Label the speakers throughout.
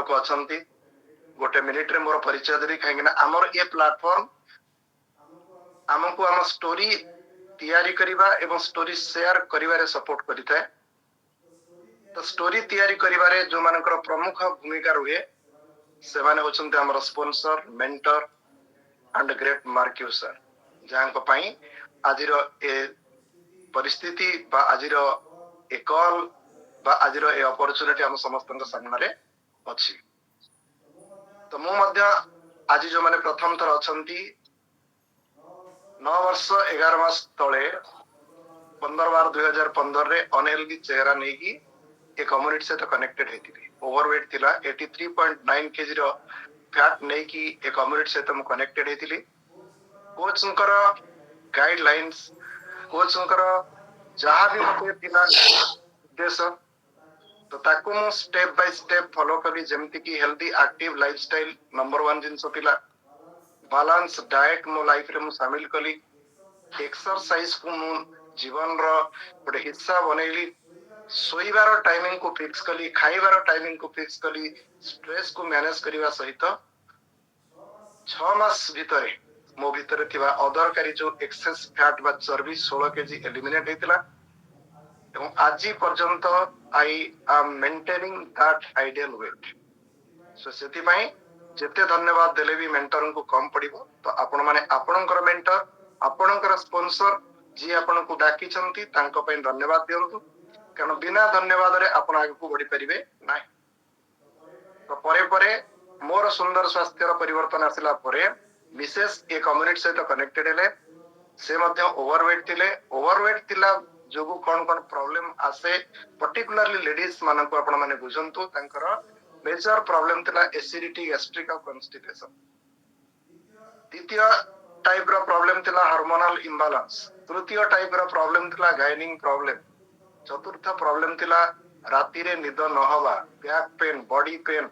Speaker 1: लोक अछंती गोटे मिनिट रे मोर परिचय देबी कहीं आमर ये प्लेटफॉर्म आमको आम स्टोरी तैयारी करिबा एवं स्टोरी शेयर करिबारे सपोर्ट करिଥାଏ। तो स्टोरी तैयारी करिबारे जो मानकर प्रमुख भूमिका रुहे से माने होचंते हमर sponsor mentor and great marquee sir जहां पई आजिर ए परिस्थिति बा आजिर ए कॉल बा आजिर ए अपॉर्चुनिटी हम समस्त सामने रे अछि। तो मु मध्य आज जो माने प्रथम थर अछंती 9 वर्ष 11 मास तले 15/12/2015 रे अनहेल्दी चेहरा नेकी ए कम्युनिटी से तो कनेक्टेड हेतिली। ओवरवेट थिला 83.9 केजी रो फैट नेकी ए कम्युनिटी से तो मु कनेक्टेड हेतिली। कोच संकर गाइडलाइंस कोच संकर जहां भी मते थिला उद्देश्य तो ताको मु स्टेप बाय स्टेप फॉलो करी जेमति की हेल्दी एक्टिव लाइफस्टाइल नंबर 1 जिंस थिला। बैलेंस डाइट मो लाइफ रे मु शामिल कली। एक्सरसाइज को मु जीवन रो गोटे हिस्सा बनैली। सोईबार टाइमिंग को फिक्स कली खाइबार टाइमिंग को फिक्स कली स्ट्रेस को मैनेज करबा सहित 6 मास भितरे मो भितरे थिबा अदरकारी जो एक्सेस फैट बा चर्बी 16 केजी एलिमिनेट हेतिला एवं आज पर्यंत I am maintaining that ideal weight. So सेति पई जेते धन्यवाद देले भी मेंटर को कम पड़िबो। तो आपण माने आपणकर मेंटर आपणकर स्पॉन्सर जी आपण को डाकी छंती तांको पई धन्यवाद दियंतु कारण बिना धन्यवाद रे आपण आगे को बढ़ी परिबे नाही। तो परे परे मोर सुंदर स्वास्थ्य परिवर्तन आसिला परे मिसेस ए कम्युनिटी सहित कनेक्टेड हेले से मध्य ओवरवेट थिले। ओवरवेट थिला जोगु कोन कोन प्रॉब्लम आसे पर्टिकुलरली लेडीज मानन को आपण माने बुझंतु तांकर मेजर प्रॉब्लम थिला एसिडिटी गैस्ट्रिक और कॉन्स्टिपेशन। द्वितीय टाइप रो प्रॉब्लम थिला हार्मोनल इंबैलेंस। तृतीय टाइप रो प्रॉब्लम थिला गाइनिंग प्रॉब्लम। चतुर्थ प्रॉब्लम थिला राति रे निद न होवा बैक पेन बॉडी पेन।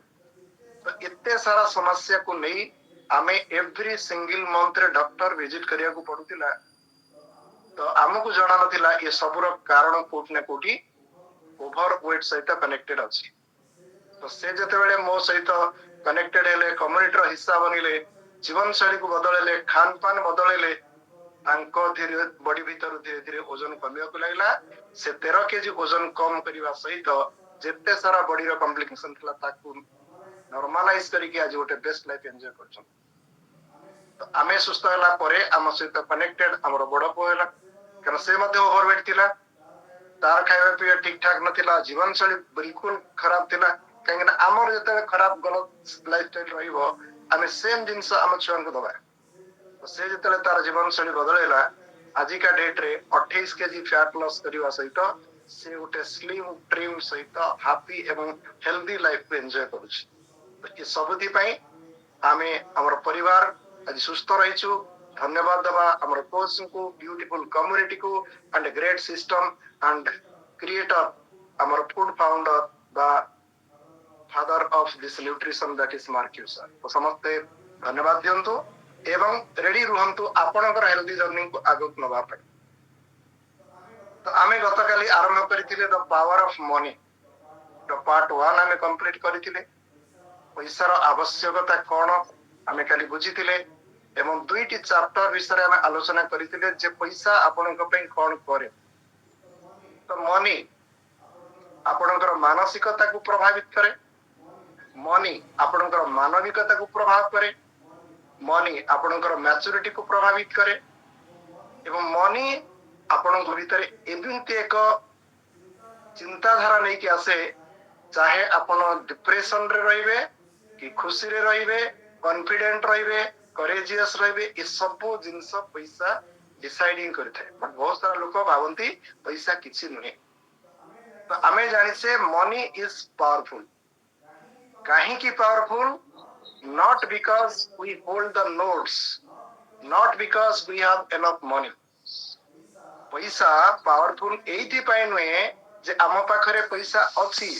Speaker 1: तो इतने सारा समस्या को नहीं आमे एवरी सिंगल मंथ रे डॉक्टर विजिट करिया को पड़ुतिला। तो हमको जणा नथिला ये सबुर कारण कोठी न कोठी ओवरवेट सहित कनेक्टेड अछि। तो से जते बेले मो सहित कनेक्टेड हेले कम्युनिटी रो हिस्सा बनिले जीवन शैली को बदलेले खान पान बदलेले तांको धीरे बॉडी भीतर धीरे धीरे ओजन कमिया को लागला। से 13 केजी ओजन कम करिवा सहित जेते सारा बॉडी रो कॉम्प्लिकेशन थिला ताकू नॉर्मलाइज करिके आज गोटे बेस्ट लाइफ एंजॉय करछन। तो आमे सुस्थ होला परे आम सहित कनेक्टेड हमर बड़ पो होला कारण से मध्ये ओवरवेट थिला तार खाଇବା पिया ठीक ठाक नथिला जीवन शैली बिल्कुल खराब थिला कहीं आमर जते खराब गलत लाइफस्टाइल रहिबो आमे सेम जिंस आम छुआन को दबा। तो से जते तार जीवन शैली बदलेला आज का डेट रे 28 केजी फैट लॉस करवा सहित से गोटे स्लिम ट्रिम सहित हैप्पी एवं हेल्दी लाइफ को एंजॉय करूछ। तो ये सबथि पई आमे हमर परिवार आज सुस्थ रहिछु। धन्यवाद दबा हमर कोच को ब्यूटीफुल कम्युनिटी को and great system and creator हमर फूड फाउंडर बा father of this nutrition that is marquee sir. तो समस्त धन्यवाद दियंतु एवं रेडी रुहंतु आपणकर हेल्दी जर्नी को आगक नबा पय। तो आमे गतकाली आरंभ करिथिले द पावर ऑफ मनी। तो पार्ट 1 आमे कंप्लीट करिथिले पैसा रो आवश्यकता कोन आमे खाली बुझिथिले एवं दुईटी चैप्टर विषय आमे आलोचना करिथिले जे पैसा आपनक पय कोन करे। तो मनी आपनकर मानसिकता को प्रभावित करे मनी आपनकर मानविकता को प्रभाव करे मनी आपनकर मैच्योरिटी को प्रभावित करे एवं मनी आपनक भीतर एमिति एक चिंताधारा नहीं कि आसे चाहे आपण डिप्रेशन रे रहिबे कि खुशी रे रहिबे कॉन्फिडेंट रहिबे करेजियस रहिबे ए सब जिंस पैसा डिसाइडिंग करथे। बहुत सारा लोक भावंती पैसा किछि नुहे। तो आमे जानि से मनी इज पावरफुल। काहे की powerful not because we hold the notes not because we have enough money। पैसा पावरफुल एथि पय नुहे जे आम पाखरे पैसा अछि।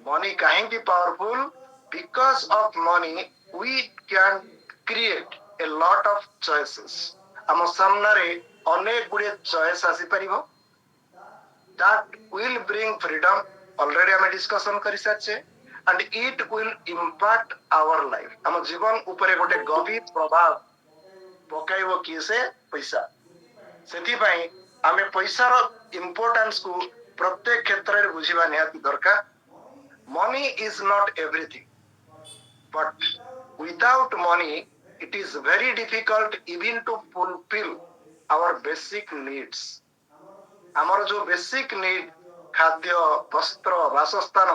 Speaker 1: मनी काहे की powerful because of money we can create a lot of choices। आम सामने रे अनेक गुडे चॉइस आसी परिबो that will bring freedom। Already हमें डिस्कशन करि साचे and it will impact our life. आम जीवन उपरे गोटे गभीर प्रभाव पकाइबो किए से पैसा सेथिपाई आमे पैसार इम्पोर्टेंस को प्रत्येक क्षेत्र में बुझिबा निहाती दरकार. Money is not everything, but without money it is very difficult even to fulfill our basic needs. ଆମର जो बेसिक नीड खाद्य वस्त्र वासस्थान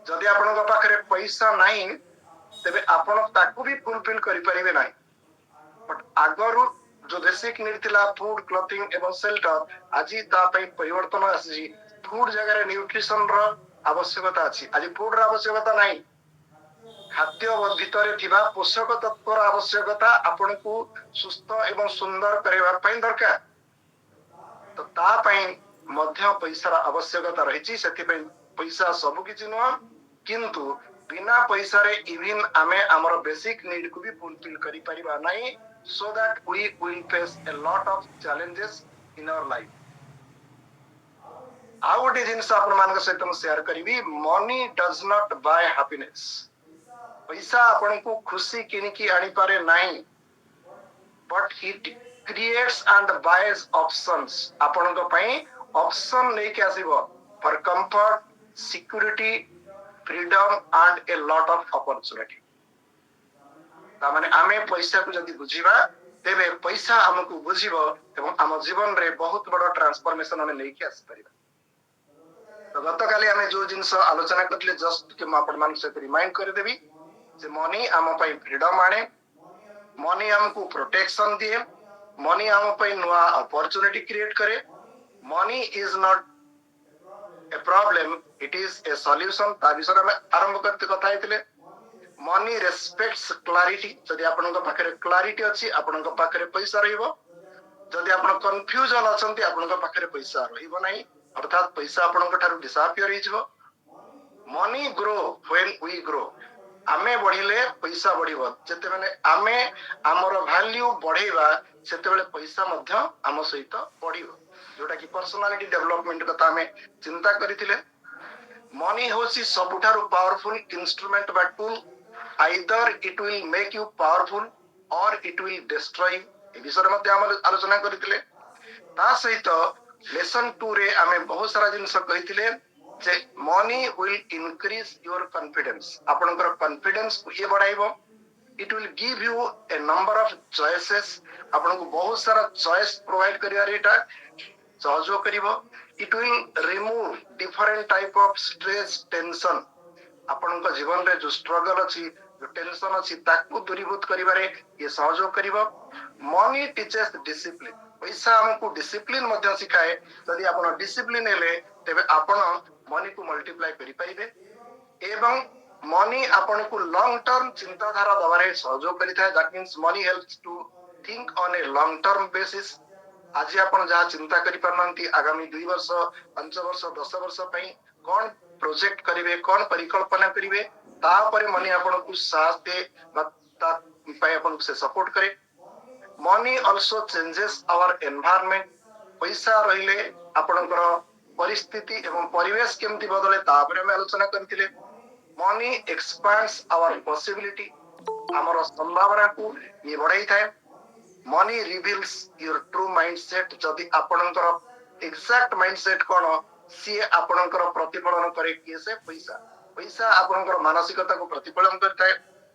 Speaker 1: जदि आपनका पाखरे पैसा नहीं तेबे आपण ताकू भी फुलफिल करि परिबे नाही. बट आगरु जो बेसिक नीड थिला फूड क्लोथिंग एवं शेल्टर आज ता पई परिवर्तन आसी. फूड जगह न्यूट्रिशन रो आवश्यकता अछि. आज फूड रो आवश्यकता नाही. खाद्य भितर थिबा पोषक तत्वर आवश्यकता आपनकू सुस्थ एवं सुंदर करबा पई दरकार. तो ता पई मध्य पैसा आवश्यकता रही. से पैसा सब किसी नुह किंतु बिना पैसा रे इवन आमे आमर बेसिक नीड को भी फुलफिल करि परिबा नाही. So that we will face a lot of challenges in our life. आउ गोटे जिनस आपण मान सहित मु शेयर करी. Money does not buy happiness. पैसा आपण को खुशी किनिकी आनी पारे नाही. But it creates and buys options. आपण को पई ऑप्शन नै के आसीबो for comfort security freedom and a lot of opportunity. ता माने आमे पैसा को जदी बुझिबा तेबे पैसा हमकु बुझिबो एवं आम जीवन रे बहुत बड़ ट्रांसफॉर्मेशन हमें नै के आसी परिबा. तो गतकाली आमे जो जिनस आलोचना करले जस्ट के म आपण मान से रिमाइंड कर देबी जे मनी आम पई फ्रीडम आने. मनी हमको प्रोटेक्शन दिए. मनी आम पई नुआ अपॉर्चुनिटी क्रिएट करे. Money is not a problem, it is a solution. ता विषय में आरंभ करते कथा हेतिले. Money respects clarity. जदि आपनका पाखरे क्लैरिटी अछि आपनका पाखरे पैसा रहइबो. जदि आपण कंफ्यूजन अछंती आपनका पाखरे पैसा रहइबो नाही. अर्थात पैसा आपनका ठारू डिसअपियर हिजबो. Money grow when we grow. आमे बढ़िले पैसा बढ़िबो. जेते माने आमे हमर वैल्यू बढ़ेबा सेते बेले पैसा मध्य आम सहित बढ़िबो. जोटा कि पर्सनालिटी डेवलपमेंट कथा हमें चिंता करिथिले. मनी होसी सबुठारु पावरफुल इंस्ट्रूमेंट बा tool. Either it will make you powerful और इट विल डिस्ट्रॉय. ए विषय मध्ये हम आलोचना करिथिले. ता सहित लेसन 2 रे आमे बहुत सारा जिंस कहिथिले जे money will increase your confidence. आपनकर कॉन्फिडेंस को ये बढ़ाइबो. It will give you a number of choices. आपनको बहुत सारा चॉइस प्रोवाइड करिया रेटा सहयोग करिवो. It will remove different type of stress tension. आपनका जीवन रे जो स्ट्रगल अछि जो टेंशन अछि ताकू दूरीभूत करिवारे ये सहयोग करिवो. Money teaches discipline. पैसा हमको डिसिप्लिन मध्य सिखाए. यदि आपण डिसिप्लिन हेले तेबे आपण मनी को मल्टीप्लाई करि पाइबे. एवं मनी आपण को लॉन्ग टर्म चिंताधारा दबारे सहयोग करिथा. That means money helps to think on a long term basis. आज आपण जहा चिंता करि परनंती आगामी 2 वर्ष 5 वर्ष 10 वर्ष पई कोन प्रोजेक्ट करिवे कोन परिकल्पना करिवे ता परे मनी आपण को साथ दे ता पई आपण से सपोर्ट करे. Money also changes our environment. पैसा रहिले आपणकर परिस्थिति एवं परिवेश केमती बदले ता परे हम आलोचना करथिले. Money expands our possibility. हमर संभावना को ये बढ़ाई थाए. Money reveals your true mindset. जदि आपणकर एग्जैक्ट माइंडसेट कोन सी आपणकर प्रतिफलन करे कि से पैसा. पैसा आपणकर मानसिकता को प्रतिफलन करता है.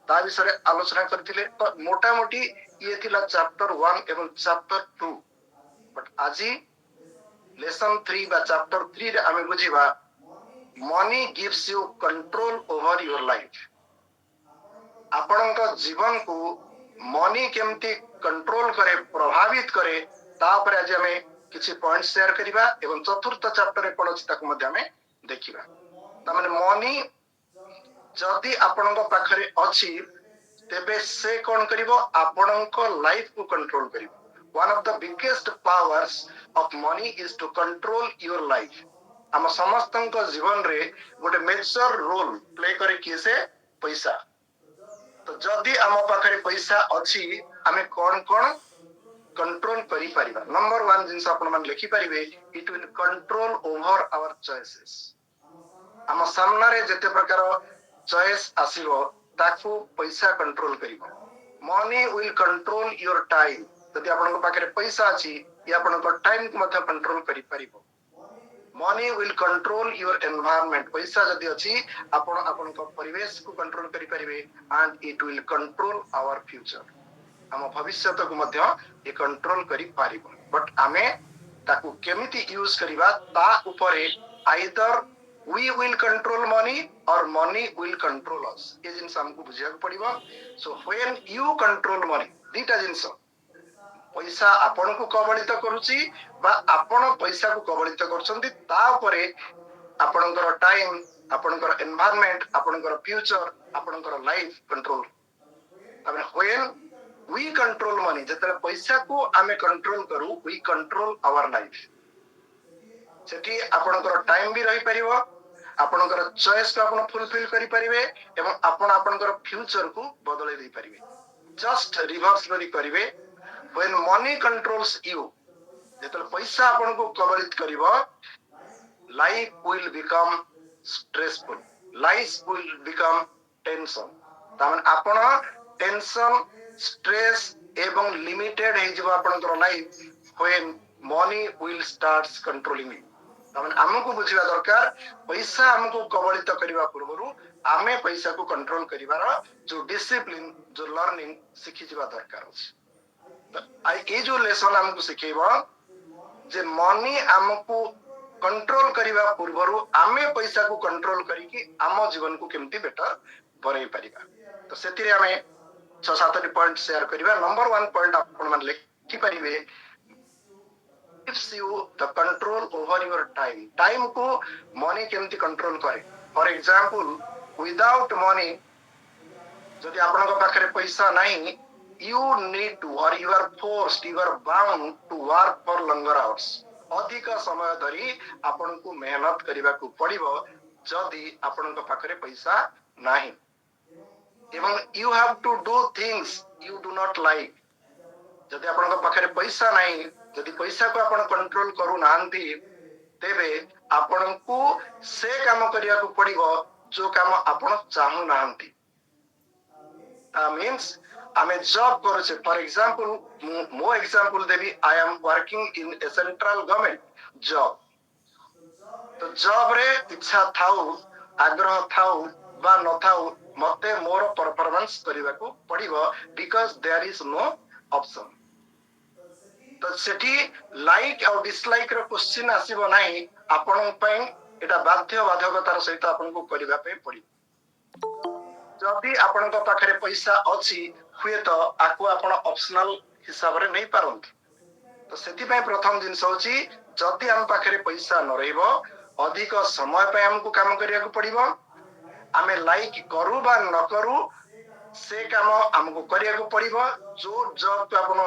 Speaker 1: ता विषय आलोचना करथिले. तो मोटा मोटी ये थिला चैप्टर 1 एवं चैप्टर 2. बट आजी लेसन 3 बा चैप्टर 3 रे हमें बुझिबा money gives you control over your life. आपणका जीवन को मनी केमती कंट्रोल करे प्रभावित करे ता पर आज हमें किछि पॉइंट शेयर करिबा. एवं चतुर्थ चैप्टर रे कोन अछि ताको मध्ये हमें देखिबा. ता माने मनी जदि आपणका पाखरे अछि तेबे से कोन करिवो आपणका लाइफ को कंट्रोल करिवो. One of the biggest powers of money is to control your life. हम समस्तଙ୍କ जीवन रे गोटे मेजर रोल प्ले करे कि से पैसा. तो जदि आम पाखरे पैसा अछि आमे कोन कोन कंट्रोल करि परिबा. नंबर 1 जिंस आपण मान लिखि परिबे. It will control over our choices. आम सामने जेते प्रकार चॉइस आसीबो ताकू पैसा कंट्रोल करिवो money will control your time जदि आपन पाखरे पैसा अछि या आपन टाइम को मध्य कंट्रोल करि परिबो money will control your environment पैसा जदि अछि आपन आपन परिवेश को कंट्रोल करि परिबे and it will control our future हम भविष्य को मध्य ये कंट्रोल करि पारिबो बट आमे ताकू केमिति यूज करिबा ता ऊपरे either we will control money or money will control us ये जिनस हमको बुझिया पड़िबो so when you control money दीटा जिनस पैसा आपण को कबलित करूची बा आपण पैसा को कबलित करछंती ता ऊपरे आपणकर टाइम आपणकर एनवायरनमेंट आपणकर फ्यूचर आपणकर लाइफ कंट्रोल तबे when we control money जतले पैसा को आमे कंट्रोल करू we control our life सेठी आपणकर टाइम भी रही परिबो आपणकर चॉइस को आपण फुलफिल करि परिबे एवं आपण आपणकर फ्यूचर को बदलै दै परिबे जस्ट रिवर्स करिवे when money controls you जेतले पैसा आपण को कबलित करिवो life will become stressful life will become tension तामन आपण टेंशन स्ट्रेस एवं लिमिटेड हे जब आपणकर life when money will starts controlling you तामन हमको बुझिबा दरकार पैसा हमको कबलित करिवा पूर्वरु आमे पैसा को कंट्रोल करिवार जो डिसिप्लिन जो लर्निंग सिखि जिबा दरकार अछि आई ए जो लेसन हमको सिखेबो जे मनी हमको कंट्रोल करिवा पूर्वरु आमे पैसा को कंट्रोल करिकि आम जीवन को केमती बेटर बनै परिबा तो सेतिरे हमें 6-7 पॉइंट शेयर करिबा नंबर 1 पॉइंट आपण मन लिखि परिबे gives you the control over your time को money केमती कंट्रोल करे फॉर एग्जांपल विदाउट मनी जदि आपण को पाखरे पैसा नहीं you need to or you are forced you are bound to work for longer hours अधिक समय धरी आपण को मेहनत करिबा को पड़िबो जदि आपण को पाखरे पैसा नहीं एवं you have to do things you do not like जदि आपण पाखरे पैसा नहीं जदि पैसा को आपण कंट्रोल करू नांती तेबे आपण को से काम करिया को पड़िबो जो काम आपण चाहू नांती मींस आमे जॉब करछे फॉर एग्जांपल मो example Devi I am working in A central government job तो जॉब रे इच्छा थाउ आग्रह थाउ बा न थाउ मते मोर परफॉर्मेंस करिवा को पड़िबो because there is no option तो सेठी लाइक और डिसलाइक रो क्वेश्चन आसीबो नाही आपण पई एटा बाध्य बाधकतार सहित आपण को करिवा पे पड़ी जदि आपण को पाखरे पैसा अछि हुए तो आको आपण ऑप्शनल हिसाब रे नै पारंत तो सेति पई प्रथम जिंस होची जदि हम पाखरे पैसा न रहइबो अधिक समय पे हमको काम करिया को पड़िबो आमे लाइक करू बा न करू से काम हमको करिया को पड़िबो जो जॉब पे आपण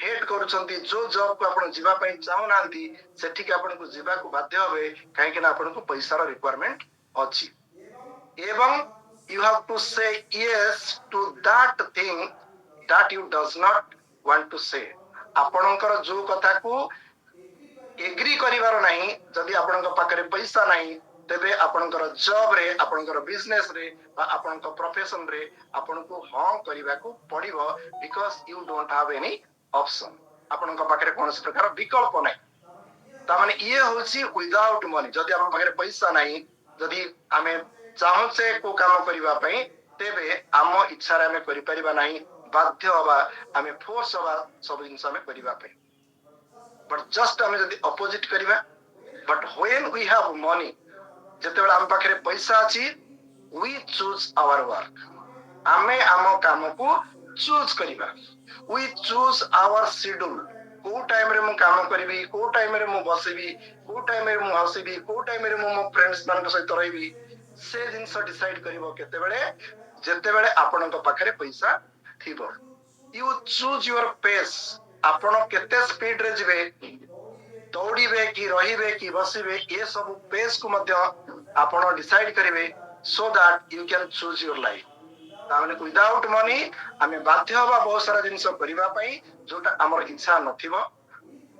Speaker 1: हेड करूछंती जो जॉब को आपण जीवा पई चाहू नांती सेठी के आपण को जीवा को बाध्य होबे काहे कि ना आपण को पैसा रो रिक्वायरमेंट अछि एवं you have to say yes to that thing that you does not want to say आपणकर जो कथा को एग्री करिवार नाही जदि आपणक पाखरे पैसा नाही तेबे आपणकर जॉब रे आपणकर बिजनेस रे बा आपणक प्रोफेशन रे आपणको हां करिवा को पड़िबो because you don't have any option आपणक पाखरे कोनस प्रकार विकल्प नाही ता माने ये होची विदाउट मनी जदि आपन पाखरे पैसा नाही जदि आमे चाहू से को काम करिवा पई तेबे आम इच्छा रे आमे करि परिबा नाही बाध्य होबा आमे फोर्स होबा सब जिंस आमे करिवा पई बट जस्ट आमे जदि अपोजिट करिवा but when we have money जतेबेला आम पाखरे पैसा अछि वी चूज आवर वर्क आमे आम काम को चूज करिवा वी चूज आवर शेड्यूल को टाइम रे मु काम करबी को टाइम रे मु बसिबी को टाइम रे मु हसिबी को टाइम रे मु फ्रेंड्स मान सहित रहिबी से जिंस डिसाइड करिवो केते बेले जेते बेले आपन तो पाखरे पैसा थिबो यू चूज योर पेस आपन केते स्पीड रे जिवे दौड़ीबे कि रहिबे कि बसिबे ये सब पेस को मध्य आपन डिसाइड करिवे so that you can choose your life तामने विदाउट मनी आमे बाध्य होबा बहुत सारा जिंस करिवा पई जोटा हमर इच्छा नथिबो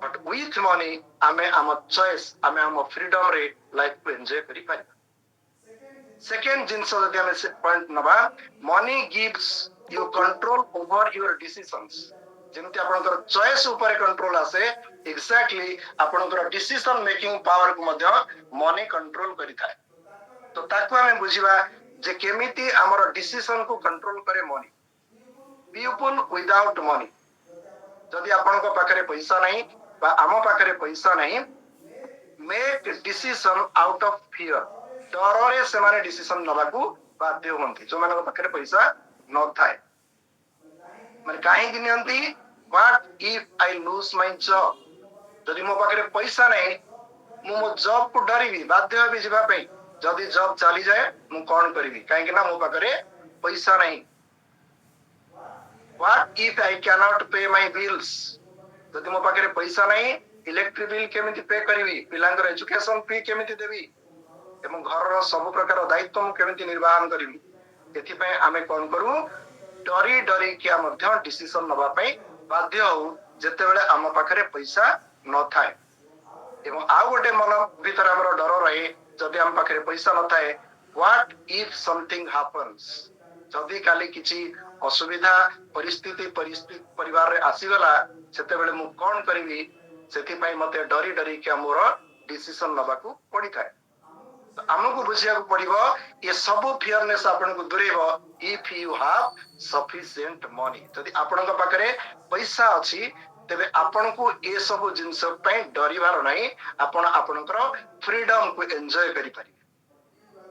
Speaker 1: बट विथ मनी आमे आम चॉइस आमे आम फ्रीडम रे लाइफ को एन्जॉय करि पारि सेकेंड जिंस जदि आम पॉइंट नबा money gives you control over your decisions जेमती आपनकर चॉइस ऊपर कंट्रोल आसे एग्जैक्टली आपनकर डिसीजन मेकिंग पावर को मध्य मनी कंट्रोल करिथाय तो ताकू आम बुझिबा जे केमिति हमर डिसीजन को कंट्रोल करे मनी पीपल विदाउट मनी जदि आपनकर पाखरे पैसा नहीं बा आम पाखरे पैसा नहीं make decision out of fear डर से माने डिसीजन नबाकू बाध्य होंती जो मानक पाखरे पैसा न थाए माने काहे कि नियंती what if I lose my job जदि मो पाखरे पैसा नहीं मो जॉब को डरिबी बाध्य होबी जिबा पे जदि जॉब चली जाए मु कोन करिवि काहे कि ना मो पाखरे पैसा नहीं what if I can not पे माय बिल्स जदि मो पाखरे पैसा नहीं इलेक्ट्रिक बिल केमिति पे करिवि पिलांगर एजुकेशन फी केमिति देबी एवं घर सब प्रकार दायित्व मु केमिति निर्वाहन करिवि एथि पे आमे कोन करू डरी डरी किया मध्य डिसीजन नबा पे बाध्य हो जेते बेले आम पाखरे पैसा न थाए एवं आ गोटे मन भीतर हमर डर रहे जदि आम पाखरे पैसा न थाए व्हाट इफ समथिंग हैपेंस जदि काली किछि असुविधा परिस्थिति परिवार रे आसीगला सेते बेले मु कोन करिवि सेति पई मते डरी डरी के मोर डिसीजन नबाकू पड़ी थाए आमको बुझिया पड़ो ये सब फियरनेस आपन को दूरेबो if you have sufficient money जदि आपन पाखरे पैसा अछि तेबे आपन को ये सब जिंस पे डरिवार नहीं आपन आपनकर फ्रीडम को एंजॉय करि पारि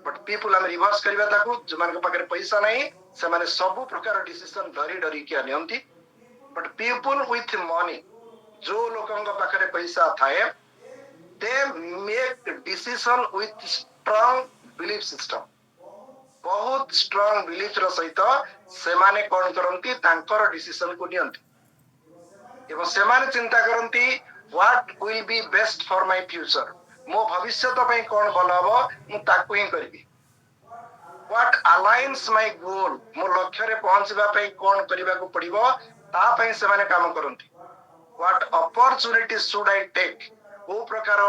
Speaker 1: बट पीपल हम रिवर्स करबा ताकू जो मान पाखरे पैसा नहीं से माने सब प्रकार डिसीजन डरी डरी के नियंती बट पीपल विथ मनी जो लोकन पाखरे पैसा थाए they make decision with strong belief system बहुत strong belief रो सहित से माने कोन करंती तांकर डिसीजन को नियंती एवं से माने चिंता करंती what will be best for my future मो भविष्य तो पई कोन भलो हबो मु ताकू ही करबी what aligns my goal मो लक्ष्य रे पहुंचबा पई कोन करबा को पड़िबो ता पई से माने काम करंती what opportunity should I take वो प्रकार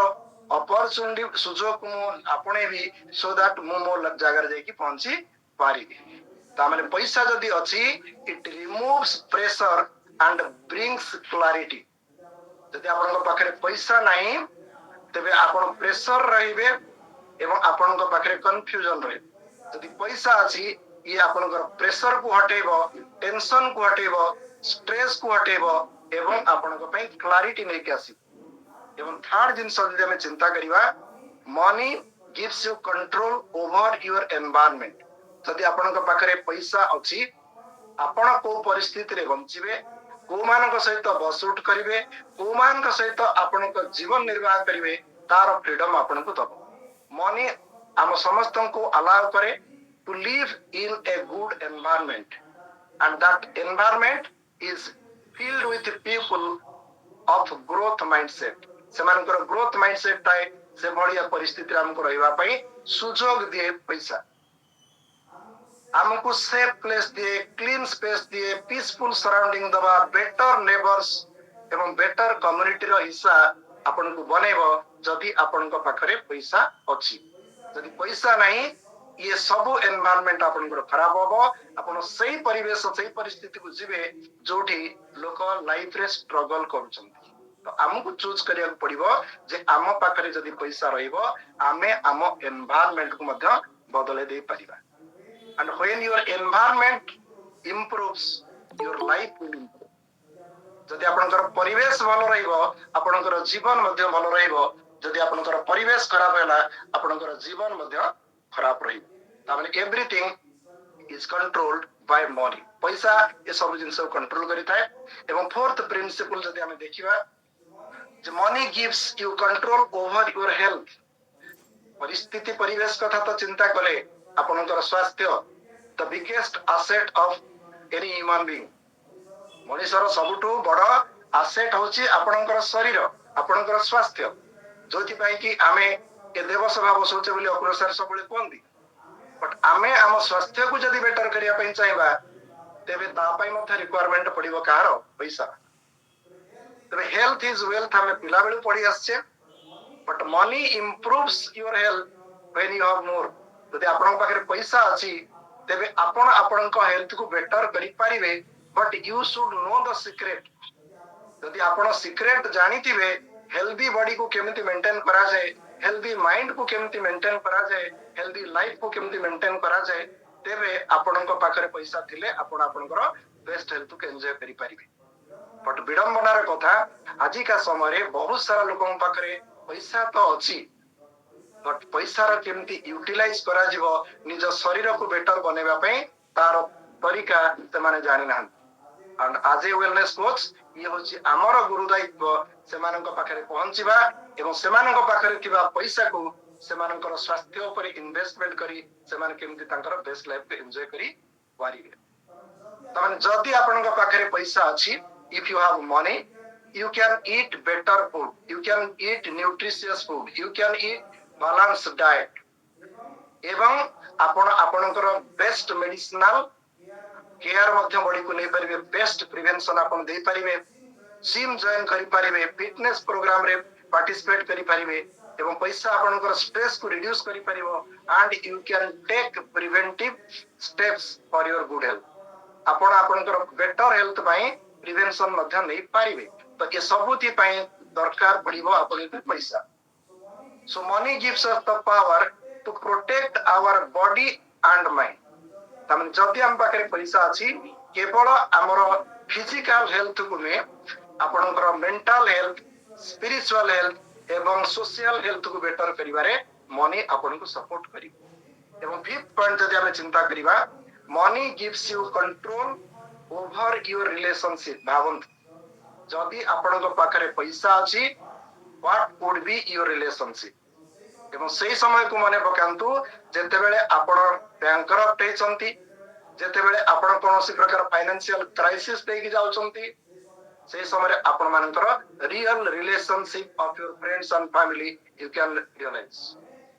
Speaker 1: अपॉर्चुनिटी सुजोग मु आपणे भी सो दैट मु मो जगह जाई कि पहुंची पारी ता माने पैसा जदी अछि it removes pressure and brings clarity जदी आपन पाखरे पैसा नाही तबे आपन प्रेशर रहिबे एवं आपन पाखरे कंफ्यूजन रहे जदी पैसा अछि ये आपन प्रेशर को हटेबो टेंशन को हटेबो स्ट्रेस को हटेबो एवं आपन पई क्लैरिटी नै के आसी एवं थर्ड जिंस जदि हमें चिंता करिवा money gives you control over your environment जदि आपन पाखरे पैसा अछि आपन को परिस्थिति रे बंचिबे को मानक सहित बसउट करिवे को मानक सहित आपन को जीवन निर्वाह करिवे तार फ्रीडम आपन को दबो मनी हम समस्त को अलाउ करे to live in a good environment and that environment is filled with people of growth mindset सेमानकर ग्रोथ माइंडसेट थाए से बढ़िया परिस्थिति हमको रहिबा पई सुजोग दिए पैसा हमको सेफ प्लेस दिए क्लीन स्पेस दिए पीसफुल सराउंडिंग दबा बेटर नेबर्स एवं बेटर कम्युनिटी रो हिस्सा आपन को बनेबो जदि आपन को पाखरे पैसा अछि जदि पैसा नहीं ये सब एनवायरनमेंट आपन को खराब होबो आपन सही परिवेश सही परिस्थिति को जिवे जोठी लोक लाइफ रे स्ट्रगल करूछंती तो हमको चूज करिया पड़िबो जे आम पाखरे जदि पैसा रहिबो आमे आम एनवायरनमेंट को मध्य बदले दे परिबा and when your environment improves your life will improve जदि आपनकर परिवेश भलो रहिबो आपनकर जीवन मध्य भलो रहिबो जदि आपनकर परिवेश खराब होला आपनकर जीवन मध्य खराब रहिबो ता माने everything is controlled by money पैसा ये सब जिंस कंट्रोल करि थाए एवं फोर्थ प्रिंसिपल जदि हमें देखिबा money gives you control over your health परिस्थिति परिवेश कथा तो चिंता करे आपनकर स्वास्थ्य the biggest asset of any human being मनुष्यर सबुठु बड़ एसेट होची आपनकर शरीर आपनकर स्वास्थ्य जोथि पई कि आमे ए देव सभा बसौचे बोली अग्रसर सबले कोंदी बट आमे हम स्वास्थ्य को जदी बेटर करिया पई चाहेबा तेबे ता पई मथे रिक्वायरमेंट पड़िबो कार पैसा तबे हेल्थ इज वेल्थ हमें पिला बेलू पढ़ी आछे but money improves your health when you have more जदि आपन पाखरे पैसा अछि तेबे आपण आपनक हेल्थ को बेटर करि पारिबे but you should know the secret जदि आपण सीक्रेट जानिथिबे हेल्दी बॉडी को केमिति मेंटेन करा जाए हेल्दी माइंड को केमिति मेंटेन करा जाए हेल्दी लाइफ को केमिति मेंटेन करा जाए तेबे आपनक पाखरे पैसा थिले आपण आपनकर बेस्ट हेल्थ को एंजॉय करि पारिबे बट विडंबनार कथा आज का समय बहुत सारा लोक पाखरे पैसा तो अच्छी बट पैसा केमती यूटिलाइज करा जीवो निज शरीर को बेटर बनेबा पई तार तरीका से माने जानि ना एंड आज ए वेलनेस कोच ये होची हमर गुरु दायित्व सेमानक पाखरे पहुंचीबा एवं सेमानक पाखरे थिबा पैसा को सेमानकर स्वास्थ्य ऊपर इन्वेस्टमेंट करी सेमान केमती तांकर बेस्ट लाइफ को एंजॉय करी पारिबे तमन जदी आपनक पाखरे पैसा अछि if you have money you can eat better food you can eat nutritious food you can eat balanced diet एवं आपण आपनकर बेस्ट मेडिसिनल केयर मध्य बॉडी को नै परिबे बेस्ट प्रिवेंशन आपण दे परिबे जिम जॉइन करि परिबे फिटनेस प्रोग्राम रे पार्टिसिपेट करि परिबे एवं पैसा आपनकर स्ट्रेस को रिड्यूस करि परिबो and you can take preventive steps for your good health आपण आपनकर बेटर हेल्थ पई प्रिवेंशन मध्य नै पारिबे तो ये सबुती पई दरकार पड़िबो आपन पैसा so money gives us the power to protect our body and mind तमन जदि हम पाखरे पैसा अछि केवल हमर फिजिकल हेल्थ को में आपनकर मेंटल हेल्थ स्पिरिचुअल हेल्थ एवं सोशल हेल्थ को बेटर करिवारे मनी आपन को सपोर्ट करी एवं फिफ्थ पॉइंट जदि हम चिंता करिवा money gives you control over your relationship भावंत जदि आपनक पाखरे पैसा अछि what would be your relationship एवं सही समय को मने पकांतु जेते बेले आपण बैंकरप्ट हेचंती जेते बेले आपण कोनोसी प्रकार फाइनेंशियल क्राइसिस देकी जाउचंती सही समय आपण मानकर real relationship of your friends and family you can realise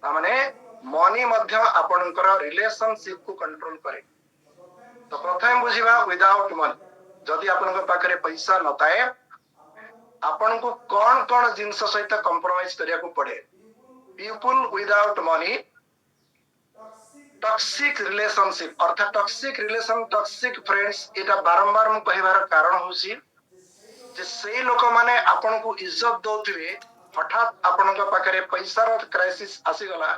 Speaker 1: माने मनी मध्य आपणकर रिलेशनशिप को कंट्रोल करे तो प्रथम बुझिबा विदाउट मनी जदि आपनक पाखरे पैसा नताए आपन को कौन कौन जिंस सहित कंप्रोमाइज करिया को पड़े people without money toxic relationship अर्थात टॉक्सिक रिलेशन टॉक्सिक फ्रेंड्स एटा बारंबार मु कहिबार कारण होसी जे सेही लोक माने आपन को इज्जत दोथिबे हठात आपनक पाखरे पैसार क्राइसिस आसी गला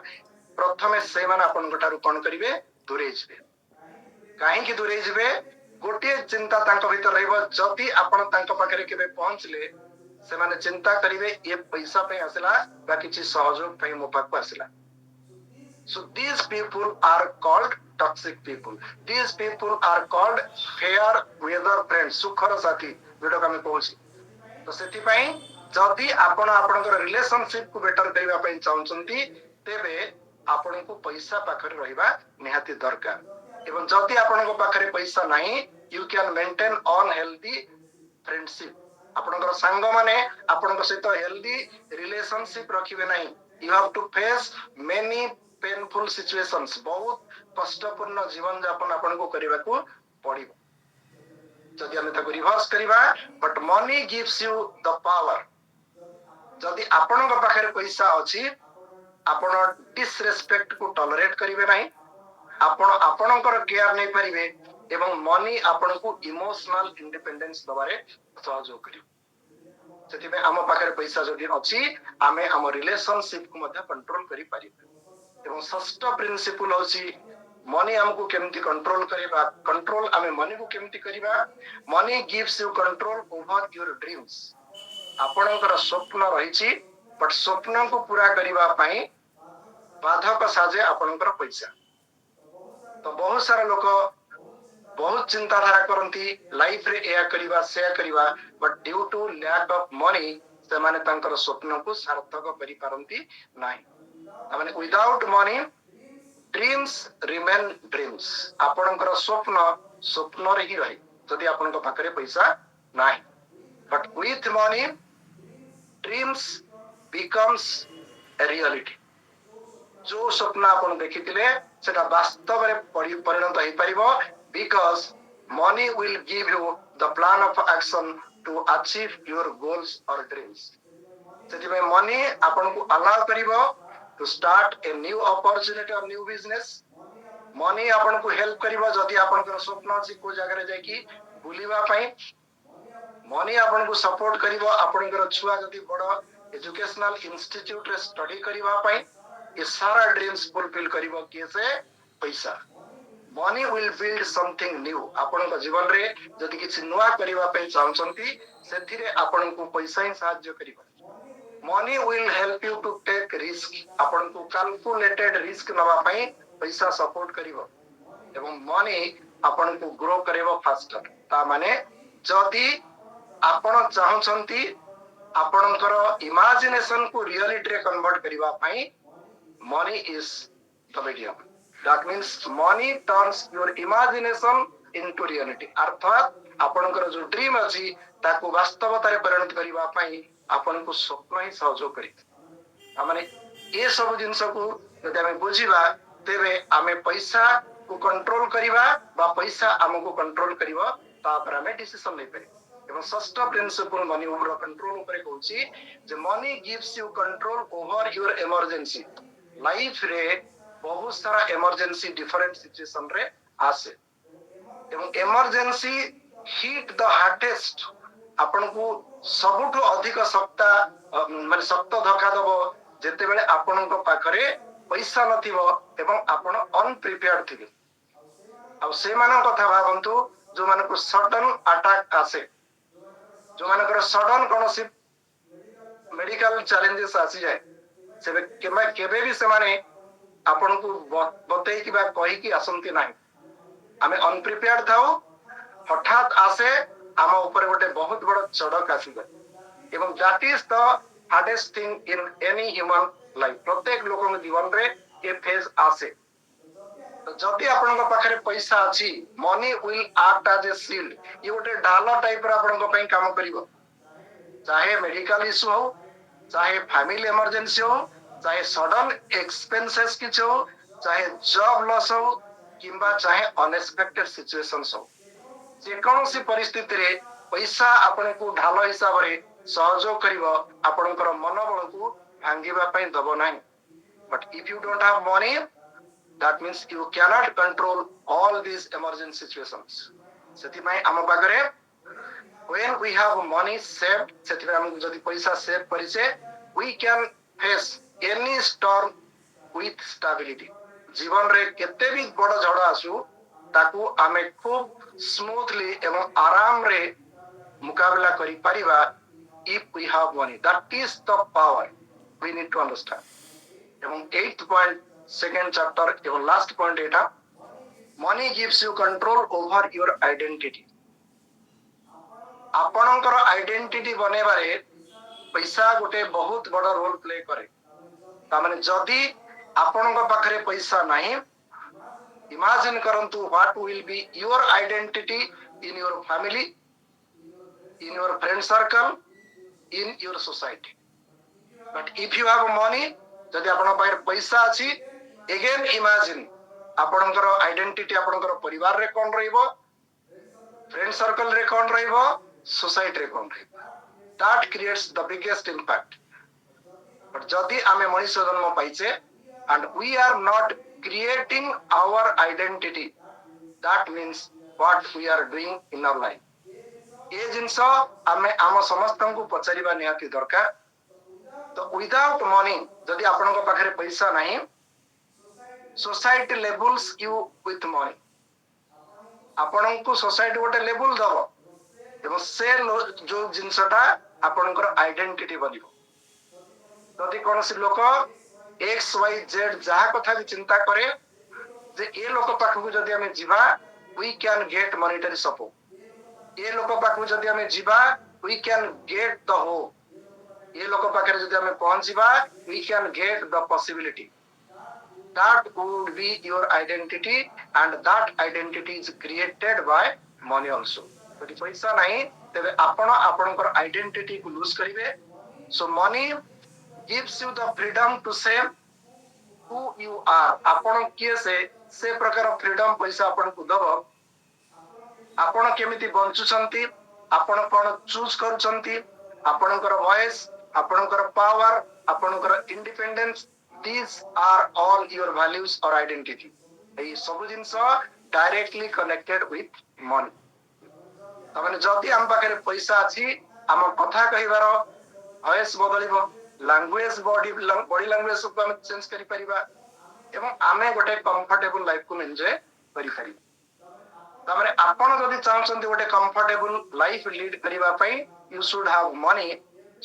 Speaker 1: प्रथमे से माने आपन गटारु कोन करिवे दूरे जिवे काहे कि दूरे जिवे गोटे चिंता तांको भीतर रहइबो जति आपण तांको पाखरे केबे पहुंचले से माने चिंता करिवे ये पैसा पे आसला बा किछि सहयोग पे मो पाखो आसला so these people are called toxic people these people are called fair weather friends सुखर साथी वीडियो का मैं कहूची तो सेति पई जदी आपण आपनकर रिलेशनशिप को बेटर करिवा पई चाहउचंती तेबे आपण को पैसा पाखरे रहिबा निहाती दरकार एवं जदी आपनको पाखरे पैसा नाही you can maintain on healthy friendship आपनकर संग माने आपनकर सहित हेल्दी रिलेशनशिप रखिबे नाही you have to face many painful situations बहुत कष्टपूर्ण जीवन यापन आपनको करिबा को पड़िबो जदि हम ताको रिवर्स करिबा but money gives you the power जदि आपनक पाखरे पैसा अछि आपण डिसरेस्पेक्ट को टॉलरेट करिवे नाही आपण आपणकर केयर नै परिबे एवं मनी आपण को इमोशनल इंडिपेंडेंस दबारे सहयोग करियो सेति में हम पाखरे पैसा जदि अछि आमे हम रिलेशनशिप को मध्ये कंट्रोल करि परिबे एवं षष्ठ प्रिंसिपल होछि मनी हमको केमती कंट्रोल करिबा कंट्रोल आमे मनी को केमती करिबा money gives you control over your dreams आपणकर स्वप्न रहिछि बट स्वप्न को पूरा करिबा पई बाधक साजे आपणकर पैसा तो बहुत सारा लोक बहुत चिंताधारा करती लाइफ रे एया करिबा से करिबा but due to lack of money से माने तांकर स्वप्न को सार्थक करि पारंती नाही माने without money dreams remain dreams आपणकर स्वप्न स्वप्न रे ही रही जदि आपनक पाखरे पैसा नाही but with money dreams becomes a reality जो स्वप्न आपण देखिथिले सेटा वास्तव रे परिणत होई परिबो because money will give you the plan of action to achieve your goals or dreams सेति में मनी आपण को अलाउ करिवो to start a new opportunity or new business. Money आपन को हेल्प करिवो जदि आपन को स्वप्न अछि को जगह रे जाय कि बुलिबा पई मनी आपन को सपोर्ट करिवो आपन को छुआ जदि बड़ एजुकेशनल इंस्टीट्यूट रे स्टडी करिवा पई ये सारा ड्रीम्स फुलफिल करिवो केसे पैसा money will build something new आपन को जीवन रे जदि किछ नुवा करिवा पई चाहछंती सेथिरे आपन को पैसा ही सहायता करिवो money will help you to take risk आपन को कैलकुलेटेड रिस्क नवा पई पैसा सपोर्ट करिवो एवं मनी आपन को ग्रो करिवो फास्टर ता माने जदि आपन चाहछंती आपनकर इमेजिनेशन को रियलिटी रे कन्वर्ट करिवा पई money is the medium that means money turns your imagination into reality अर्थात आपनकर जो ड्रीम अछि ताको वास्तवता रे परिणत करिवा पई आपन को स्वप्न ही सहयोग करी माने ए सब जिंस को जदि हम बुझिबा तेबे आमे पैसा को कंट्रोल करिबा बा पैसा हमको कंट्रोल करिवो तापर हमें डिसीजन नै परि एवं षष्ठ प्रिंसिपल मनी ओवर कंट्रोल ऊपर कहूची जे money gives you control over your emergency life रे बहुत सारा इमरजेंसी डिफरेंट सिचुएशन रे आसे एवं इमरजेंसी हिट द हार्डेस्ट आपन को सबुठो अधिक सत्ता माने सख्त धक्का दबो जेते बेले आपन को पाखरे पैसा नथिबो एवं आपन अनप्रिपेयर्ड थिबे आ से मानन कथा भाबंतु जो माने को सडन अटैक आसे जो माने को सडन कोनोसी मेडिकल चैलेंजेस आसी जाए से केबे भी से माने आपन को बतई कि बा कहि कि असंति नाही आमे अनप्रिपेयर्ड थाओ हठात आसे आम ऊपर गोटे बहुत बड़ चढ़क आसी गए एवं that is the hardest thing in any human life प्रत्येक लोक जीवन रे ये फेज आसे तो जदि आपन पाखरे पैसा अछि money will act as a shield ये गोटे ढाल टाइप रे आपन पई काम करिवो चाहे मेडिकल इशू हो चाहे फैमिली इमरजेंसी हो चाहे सडन एक्सपेंसेस किछ हो चाहे जॉब लॉस हो किंबा चाहे अनएक्सपेक्टेड सिचुएशंस हो जे कोनोसी परिस्थिति रे पैसा आपन को ढाल हिसाब रे सहयोग करिवो आपनकर मनोबल को भांगीबा पई दबो नाही but if you don't have money that means you cannot control all these emergency situations सेति पई हम पाखरे when we have money saved सेति पई हम जदी पैसा सेव करिसे we can face any storm with stability जीवन रे केते भी बड़ झड़ आसु ताकू आमे खूब स्मूथली एवं आराम रे मुकाबला करी परिबा if we have money that is the power we need to understand एवं 8th point second chapter एवं last point Etah money gives you control over your identity आपनकर आइडेंटिटी बनेबारे पैसा गोटे बहुत बड़ रोल प्ले करे ता माने जदी आपनकर पाखरे पैसा नाही इमेजिन करंतु what will be your identity in your family in your friend circle in your society but if you have money जदी आपन पाखरे पैसा अछि अगेन इमेजिन आपनकर आइडेंटिटी आपनकर परिवार रे कोन रहइबो फ्रेंड सर्कल रे कोन रहइबो सोसाइटी रे कोन रहइबो that creates the biggest impact but जदी आमे मनुष्य जन्म पाइचे and we are not creating our identity that means what we are doing in our life ए जिंस आमे आम समस्त को पचारिबा निहाती दरकार तो विदाउट मनी जदी आपन को पाखरे पैसा नाही society labels you with money आपन को सोसाइटी गोटे लेबल दबो एवं से जो जिंसटा आपन को आइडेंटिटी बनिबो जदी कोनोसी लोक एक्स वाई जेड जहा कथा भी चिंता करे जे ए लोक पाखु जदी हमें जीवा we can get monetary support ए लोक पाखु जदी हमें जीवा वी कैन गेट द हो ए लोक पाखरे जदी हमें पहुंचीबा we can get the possibility that would be your identity and that identity is created by money also जदी पैसा नहीं तबे आपण आपनकर आइडेंटिटी को लूज करिवे सो money gives you the freedom to say who you are आपण के से प्रकार फ्रीडम पैसा आपण को दबो आपण केमिति बंचुचंती आपण कोन चूज करूचंती आपणकर वॉइस आपणकर पावर आपणकर independence these are all your values or identity. এই ସବୁ ଜିନିଷ directly connected with money. ତାମାନେ ଯଦି ଆମ ପାଖରେ ପଇସା ଅଛି ଆମ କଥା କହିବାର ଭଏସ ବଦଳିବ, ଲାଙ୍ଗୁଏଜ ବଡି ଲାଙ୍ଗୁଏଜକୁ ଆମେ ଚେଞ୍ଜ କରିପାରିବା ଏବଂ ଆମେ ଗୋଟେ କମ୍ଫର୍ଟେବଲ ଲାଇଫକୁ ଏନ୍ଜୟ କରିପାରିବା। ତାପରେ ଆପଣ ଯଦି ଚାହୁଁଛନ୍ତି ଗୋଟେ କମ୍ଫର୍ଟେବଲ ଲାଇଫ ଲିଡ୍ କରିବା ପାଇଁ you should have money,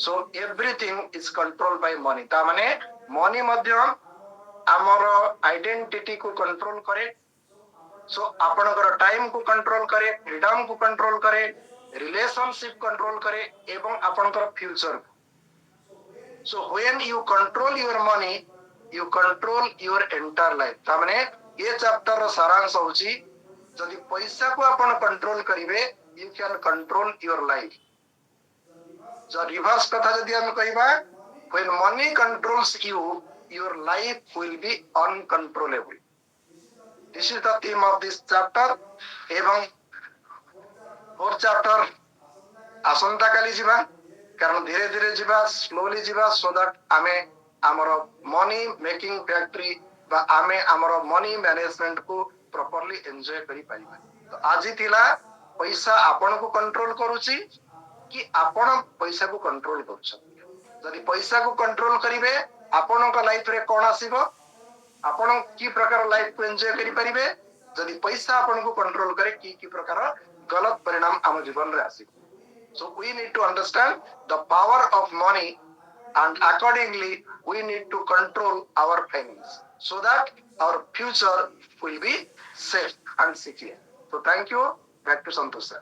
Speaker 1: so everything is controlled by money। ତାମାନେ ମନି ମଧ୍ୟ ଆମର ଆଇଡେଣ୍ଟିଟି କୁ କଣ୍ଟ୍ରୋଲ କରେ, सो आपणकर टाइम को कंट्रोल करे, फ्रीडम को कंट्रोल करे, रिलेशनशिप कंट्रोल करे एवं आपणकर फ्यूचर को। So when you control your money you control your entire life. तामाने ये चैप्टर रो सारांश होची जदि पैसा को आपण कंट्रोल करिवे you can control your life. जो रिवर्स कथा जदि हम कहिबा when money controls you your life will be uncontrollable. This is the theme of this chapter एवं फोर्थ चैप्टर आसंता काली जीवा कारण धीरे धीरे जीवा स्लोली जीवा सो दैट आमे हमर मनी मेकिंग फैक्ट्री बा आमे हमर मनी मैनेजमेंट को प्रॉपर्ली एंजॉय करि पाइबा। तो आज थिला पैसा आपण को कंट्रोल करूची कि आपण पैसा को कंट्रोल करूछ। यदि पैसा को कंट्रोल करिवे आपण को लाइफ रे कोन आसीबो, आपण की प्रकार लाइफ को एंजॉय करि परिबे। यदि पैसा आपण को कंट्रोल करे की प्रकार गलत परिणाम हम जीवन रे आसी। So we need to understand the power of money and accordingly we need to control our finance so that our future will be safe and secure. So thank you. Back to Santosh sir.